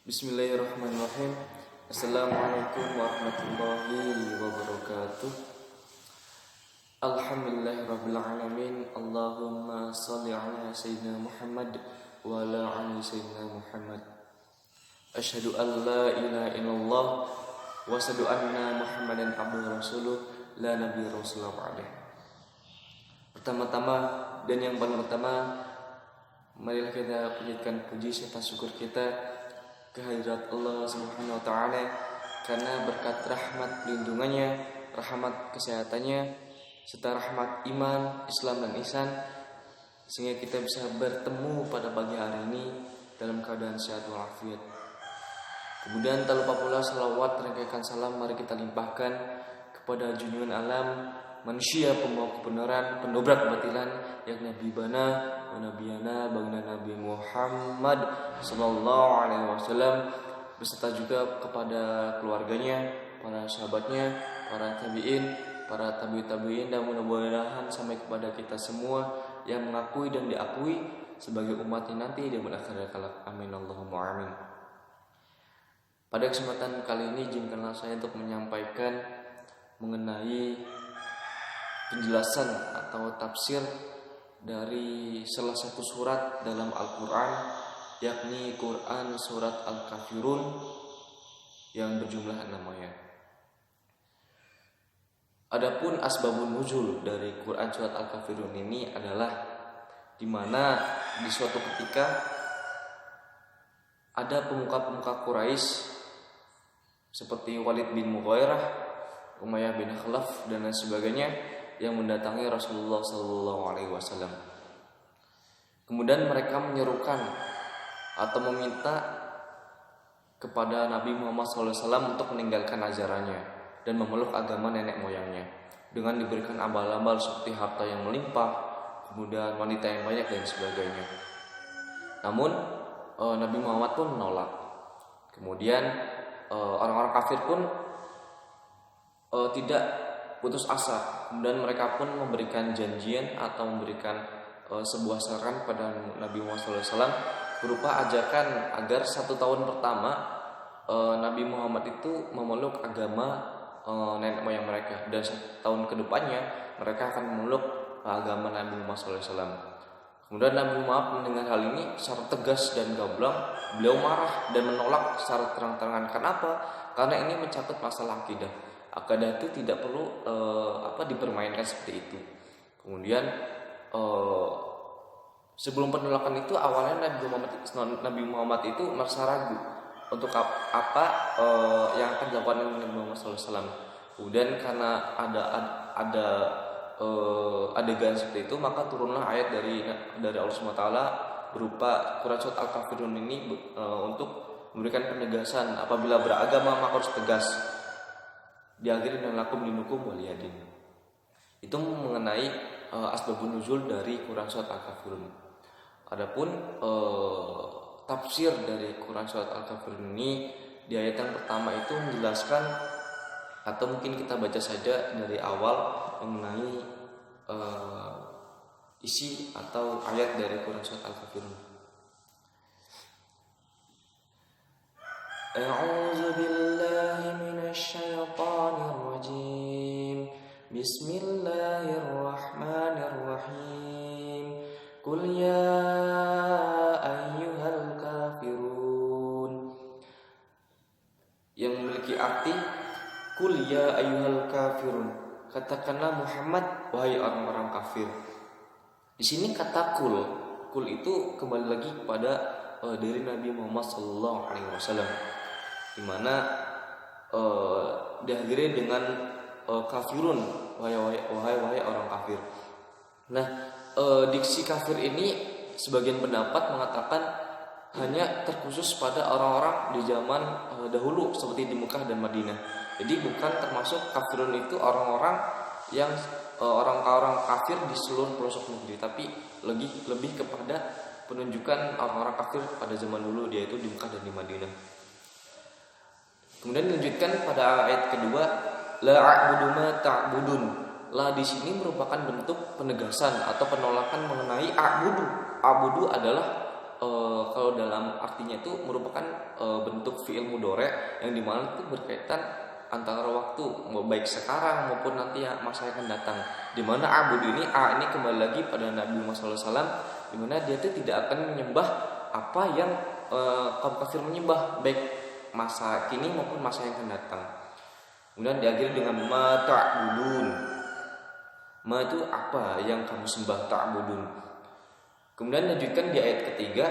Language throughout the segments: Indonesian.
Bismillahirrahmanirrahim. Assalamualaikum warahmatullahi wabarakatuh. Alhamdulillahirrabbilalamin. Allahumma salli ala sayyidina Muhammad wa ala ali sayyidina Muhammad. Asyhadu an la ilaha illallah wa asyhadu anna Muhammadan abduhu rasuluh la nabiyya rasulullah ba'dah. Pertama-tama dan yang paling utama, marilah kita panjatkan puji serta syukur kita kehadirat Allah Subhanahu wa taala, karena berkat rahmat pelindungannya, rahmat kesehatannya, serta rahmat iman, Islam dan ihsan, sehingga kita bisa bertemu pada pagi hari ini dalam keadaan sehat walafiat. Kemudian tak lupa pula salawat rangkaian salam mari kita limpahkan kepada junjungan alam, manusia pembawa kebenaran, pendobrak kebatilan, yakni Habibana wa Nabiyana baginda Nabi Muhammad sallallahu alaihi wasallam, beserta juga kepada keluarganya, para sahabatnya, para tabi'in, para tabi'in, dan mudah-mudahan sampai kepada kita semua yang mengakui dan diakui sebagai umatnya nanti di akhir kelak. Amin Allahumma amin. Pada kesempatan kali ini izinkanlah saya untuk menyampaikan mengenai penjelasan atau tafsir dari salah satu surat dalam Al-Quran, yakni Quran surat Al-Kafirun yang berjumlah 6 ayat. Adapun asbabun nuzul dari Quran surat Al-Kafirun ini adalah dimana di suatu ketika ada pemuka-pemuka Quraisy seperti Walid bin Mughirah, Umayyah bin Khalaf dan lain sebagainya yang mendatangi Rasulullah SAW. Kemudian mereka menyerukan atau meminta kepada Nabi Muhammad SAW untuk meninggalkan ajarannya dan memeluk agama nenek moyangnya dengan diberikan abal-abal seperti harta yang melimpah, kemudian wanita yang banyak dan sebagainya. Namun Nabi Muhammad pun menolak. Kemudian orang-orang kafir pun tidak putus asa. Kemudian mereka pun memberikan janjian atau memberikan sebuah saran pada Nabi Muhammad SAW berupa ajakan agar 1 tahun pertama Nabi Muhammad itu memeluk agama nenek moyang mereka, dan 1 tahun kedepannya mereka akan memeluk agama Nabi Muhammad SAW. Kemudian Nabi Muhammad mendengar hal ini secara tegas dan gamblang. Beliau marah dan menolak secara terang-terangan. Kenapa? Karena ini mencakup masalah akidah. Akidah itu tidak perlu dipermainkan seperti itu. Kemudian sebelum penolakan itu awalnya Nabi Muhammad itu merasa ragu untuk apa yang akan dilakukan oleh Nabi Muhammad SAW. Kemudian karena ada adegan seperti itu, maka turunlah ayat dari Allah SWT berupa Quran surat Al-Kafirun ini untuk memberikan penegasan apabila beragama maka harus tegas. Diakhiri dengan lakum dinukum waliyadin. Itu mengenai asbabun nuzul dari Quran surat Al-Kafirun. Adapun tafsir dari Quran surat Al-Kafirun ini di ayat yang pertama itu menjelaskan, atau mungkin kita baca saja dari awal mengenai isi atau ayat dari Quran surat Al-Kafirun. A'udzu billahi minasy syaithanir rajim. Bismillahirrahmanirrahim. Qul ya ayyuhal kafirun, yang memiliki arti Qul ya ayyuhal kafirun, katakanlah Muhammad wahai orang-orang kafir. Di sini kata kul itu kembali lagi kepada dari Nabi Muhammad SAW, di mana diakhiri dengan kafirun, wahai orang kafir. Nah, diksi kafir ini sebagian pendapat mengatakan hanya terkhusus pada orang-orang di zaman dahulu seperti di Mekah dan Madinah. Jadi bukan termasuk kafirun itu orang-orang yang orang-orang kafir di seluruh pelosok negeri, tapi lebih kepada penunjukan orang-orang kafir pada zaman dulu, yaitu di Mekah dan di Madinah. Kemudian dilanjutkan pada ayat kedua, la a'budu ma ta'budun. La di sini merupakan bentuk penegasan atau penolakan mengenai a'budu. A'budu adalah kalau dalam artinya itu merupakan bentuk fi'il mudhari' yang dimana itu berkaitan antara waktu baik sekarang maupun nanti ya masa yang akan datang. Dimana abud ini ini kembali lagi pada Nabi Muhammad SAW, dimana dia itu tidak akan menyembah apa yang kaum kafir menyembah baik masa kini maupun masa yang akan datang. Kemudian diakhiri dengan ma ta'budun. Ma itu apa yang kamu sembah, ta'budun. Kemudian lanjutkan di ayat ketiga,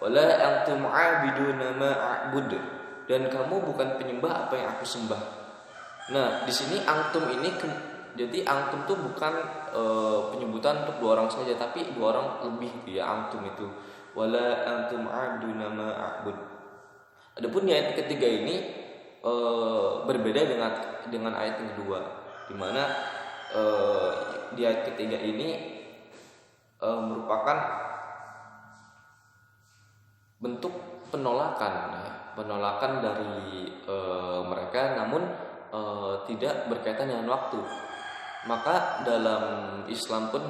wala antum 'abiduna ma a'bud, dan kamu bukan penyembah apa yang aku sembah. Nah, di sini antum ini jadi antum itu bukan penyebutan untuk dua orang saja, tapi dua orang lebih ya antum itu. Wala antum 'abiduna ma a'bud. Adapun di ayat ketiga ini berbeda dengan ayat yang kedua, di mana di ayat ketiga ini merupakan bentuk penolakan dari mereka, namun tidak berkaitan dengan waktu. Maka dalam Islam pun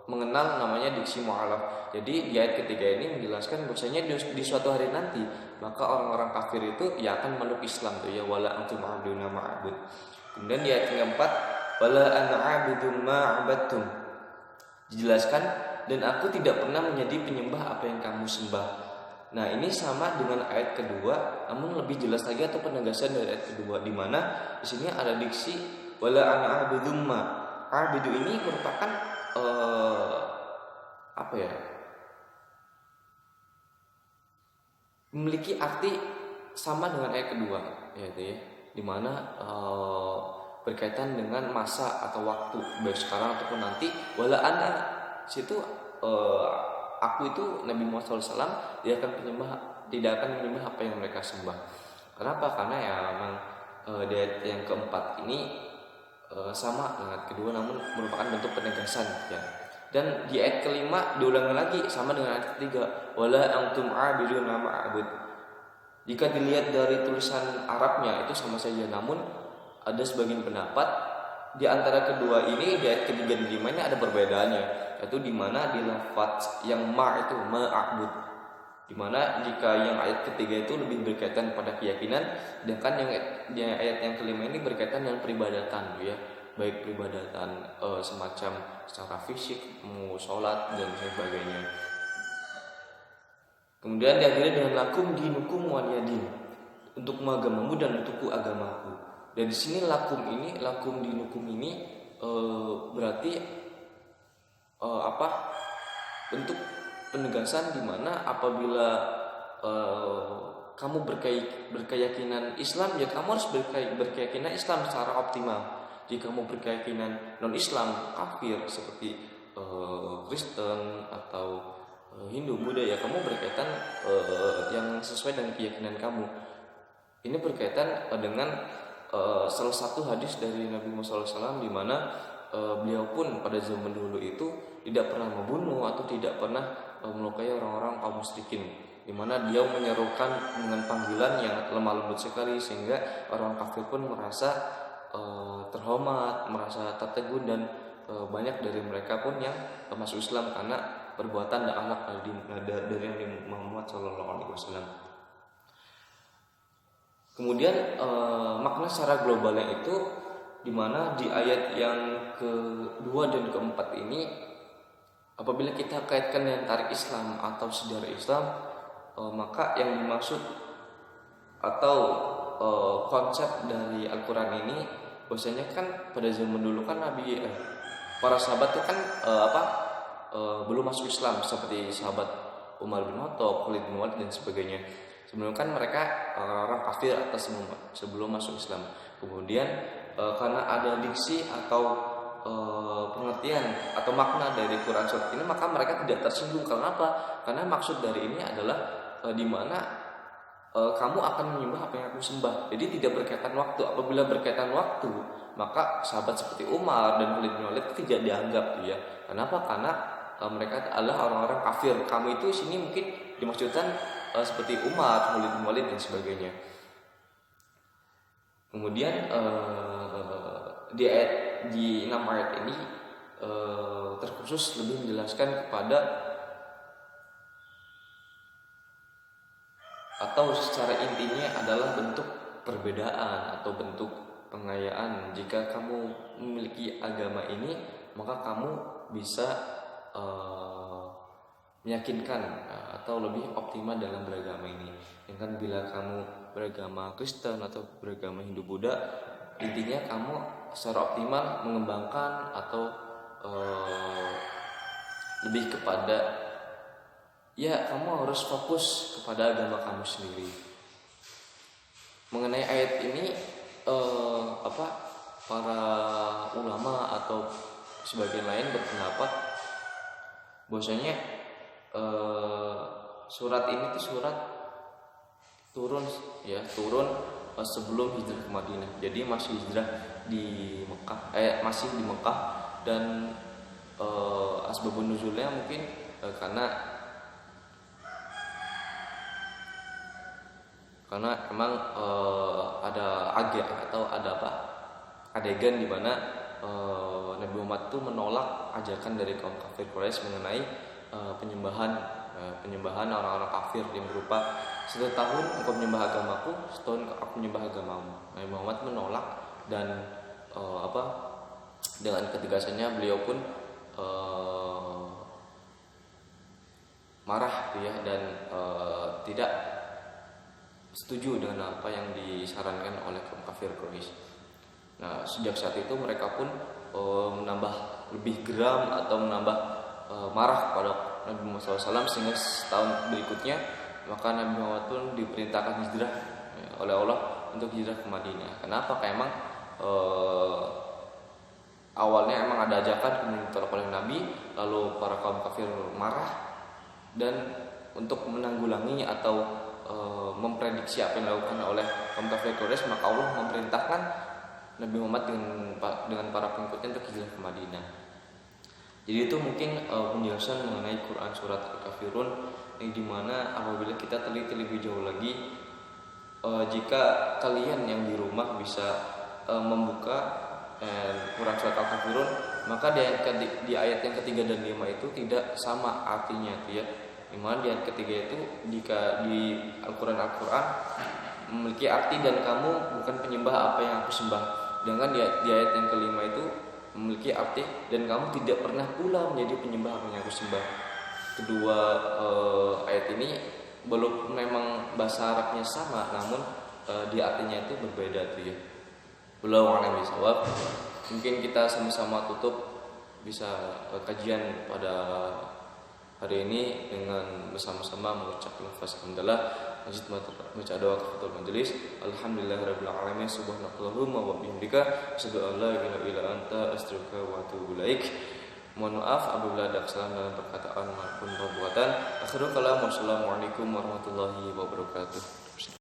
mengenal namanya diksi mu'alaf. Jadi di ayat ketiga ini menjelaskan bahwasanya di suatu hari nanti maka orang-orang kafir itu ya akan meluk Islam tuh ya, wala antum a'buduna ma'bud. Kemudian di ayat yang keempat, wala ana a'budu ma'abadtum, dijelaskan dan aku tidak pernah menjadi penyembah apa yang kamu sembah. Nah, ini sama dengan ayat kedua, namun lebih jelas lagi atau penegasan dari ayat kedua, di mana di sini ada diksi wala ana a'budu ma. A'budu ini merupakan memiliki arti sama dengan ayat kedua, yaitu ya, di mana berkaitan dengan masa atau waktu baik sekarang ataupun nanti. Wala ana situ aku itu Nabi Muhammad SAW tidak akan menyembah apa yang mereka sembah. Kenapa? Karena ya memang di ayat yang keempat ini sama dengan kedua, namun merupakan bentuk penegasan ya. Dan di ayat kelima diulangi lagi sama dengan ayat ketiga, wala antum a'biduna ma'bud. Jika dilihat dari tulisan Arabnya itu sama saja, namun ada sebagian pendapat di antara kedua ini di ayat ketiga dan kelima ini ada perbedaannya, yaitu di mana di lafaz yang ma itu ma'bud, di mana jika yang ayat ketiga itu lebih berkaitan pada keyakinan, sedangkan yang ayat yang kelima ini berkaitan dengan peribadatan ya, baik peribadatan semacam secara fisik, sholat dan sebagainya. Kemudian diakhiri dengan lakum dinukum waliyadin, untukmu agamamu dan untukku agamaku. Dan di sini lakum dinukum ini berarti bentuk penegasan di mana apabila kamu berkeyakinan Islam, ya kamu harus berkeyakinan Islam secara optimal. Jika kamu berkeyakinan non-Islam, kafir seperti Kristen atau Hindu, Buddha, ya kamu berkaitan yang sesuai dengan keyakinan kamu. Ini berkaitan dengan salah satu hadis dari Nabi Muhammad SAW, di mana beliau pun pada zaman dulu itu tidak pernah membunuh atau tidak pernah melukai orang-orang kaum musyrikin, di mana dia menyerukan dengan panggilan yang lemah lembut sekali sehingga orang kafir pun merasa terhormat, merasa tertegun, dan banyak dari mereka pun yang masuk Islam karena perbuatan dan akhlak dari Nabi Muhammad SAW. Kemudian makna secara globalnya itu di mana di ayat yang kedua dan keempat ini, apabila kita kaitkan dengan tarikh Islam atau sejarah Islam, maka yang dimaksud atau konsep dari Al-Quran ini bahwasanya kan pada zaman dulu kan para sahabat itu kan belum masuk Islam, seperti sahabat Umar bin Khattab, Khalid bin Walid dan sebagainya. Sebelum kan mereka orang kafir atas sebelum masuk Islam. Kemudian karena ada diksi atau pengertian atau makna dari Quran surat ini, maka mereka tidak tersinggung. Kenapa? Karena maksud dari ini adalah di mana kamu akan menyembah apa yang aku sembah. Jadi tidak berkaitan waktu. Apabila berkaitan waktu, maka sahabat seperti Umar dan Khalid bin Walid tidak dianggap ya. Kenapa? Karena mereka adalah orang-orang kafir. Kamu itu sini mungkin dimaksudkan seperti Umar, Khalid bin Walid dan sebagainya. Kemudian di 6 ayat ini terkhusus lebih menjelaskan kepada atau secara intinya adalah bentuk perbedaan atau bentuk pengayaan. Jika kamu memiliki agama ini, maka kamu bisa meyakinkan atau lebih optimal dalam beragama ini. Dengan bila kamu beragama Kristen atau beragama Hindu Buddha, intinya kamu secara optimal mengembangkan atau lebih kepada kamu harus fokus kepada agama kamu sendiri. Mengenai ayat ini para ulama atau sebagian lain berpendapat bahwasanya surat ini tuh surat turun sebelum hijrah ke Madinah. Jadi masih hijrah di Mekah, masih di Mekah, dan asbabun nuzulnya mungkin karena emang ada adegan di mana Nabi Muhammad itu menolak ajakan dari kaum kafir Quraisy mengenai penyembahan orang-orang kafir yang berupa 1 tahun engkau menyembah agamaku, setahun aku menyembah agamamu. Nabi Muhammad menolak, dan dengan ketegasannya beliau pun marah dan tidak setuju dengan apa yang disarankan oleh kaum kafir Quraisy. Nah, sejak saat itu mereka pun menambah lebih geram atau menambah marah kepada Nabi Muhammad SAW, sehingga setahun berikutnya maka Nabi Muhammad pun diperintahkan hijrah oleh Allah untuk hijrah ke Madinah. Kenapa? Karena emang awalnya emang ada ajakan, kemudian ditolak oleh Nabi, lalu para kaum kafir marah, dan untuk menanggulangi atau memprediksi apa yang dilakukan oleh kaum kafir Quraisy, maka Allah memerintahkan Nabi Muhammad dengan para pengikutnya untuk hijrah ke Madinah. Jadi itu mungkin penjelasan mengenai Quran surat Al-Kafirun, yang dimana apabila kita teliti lebih jauh lagi, jika kalian yang di rumah bisa membuka Quran surat Al-Kafirun, maka di ayat yang ketiga dan 5 itu tidak sama artinya dimana di ayat ketiga itu, jika di Al-Quran memiliki arti dan kamu bukan penyembah apa yang aku sembah. Sedangkan di ayat yang kelima itu memiliki arti dan kamu tidak pernah pula menjadi penyembah apa yang aku sembah. Kedua ayat ini walaupun memang bahasa Arabnya sama, namun di artinya itu berbeda Wallahu a'lam bishawab. Mungkin kita sama-sama tutup bisa kajian pada hari ini dengan bersama-sama mengucap lafaz hamdalah, baca doa kafatul majelis. Alhamdulillahirabbil alamin, subhanakallahumma wa bihamdika, asyhadu an la ilaha illa anta, astaghfiruka wa atubu ilaik. Mohon maaf apabila ada kesalahan dalam perkataan maupun perbuatan. Akhirul kalam, wassalamualaikum warahmatullahi wabarakatuh.